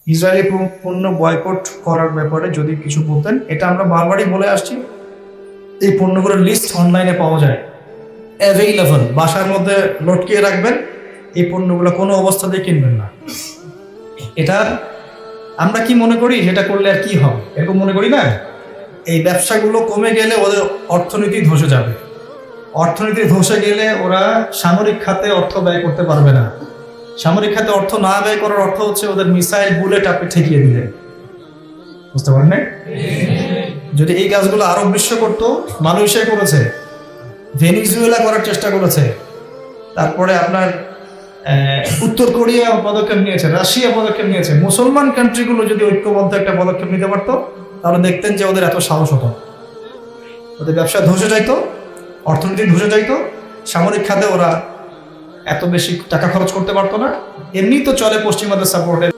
Israeli পণ্য boycott করার ব্যাপারে যদি কিছু বলতেন। এটা আমরা বারবারই বলে আসছি, এই পণ্যগুলোর লিস্ট অনলাইনে পাওয়া যায়, অ্যাভেইলেবল, বাসার মধ্যে লটকিয়ে রাখবেন। এই পণ্যগুলো কোনো অবস্থাতেই কিনবেন না। এটা আমরা কি মনে করি, যেটা করলে আর কি হবে, এরকম মনে করি না। এই ব্যবসাগুলো কমে গেলে ওদের অর্থনীতি ধসে যাবে। অর্থনীতি ধসে গেলে ওরা সামরিক খাতে অর্থ ব্যয় করতে পারবে না। সামরিক খাতে অর্থ না ব্যয় করার অর্থ হচ্ছে ওদের মিসাইল বুলেট আপনি ঠেকিয়ে দিলেন। বুঝতে পারেন? যদি এই কাজগুলো আরব বিশ্ব করতো, মালয়েশিয়া করেছে, ভেনিজুয়েলা করার চেষ্টা করেছে, তারপরে আপনার উত্তর কোরিয়া পদক্ষেপ নিয়েছে, রাশিয়া পদক্ষেপ নিয়েছে। মুসলমান কান্ট্রিগুলো যদি ঐক্যবদ্ধ একটা পদক্ষেপ নিতে পারতো, তাহলে দেখতেন যে ওদের এত সাহস হতো, ওদের ব্যবসা ধসে যাইতো, অর্থনীতি ধসে যাইতো, সামরিক খাতে ওরা এত বেশি টাকা খরচ করতে পারতো না। এমনি তো চলে পশ্চিমাদের সাপোর্টে।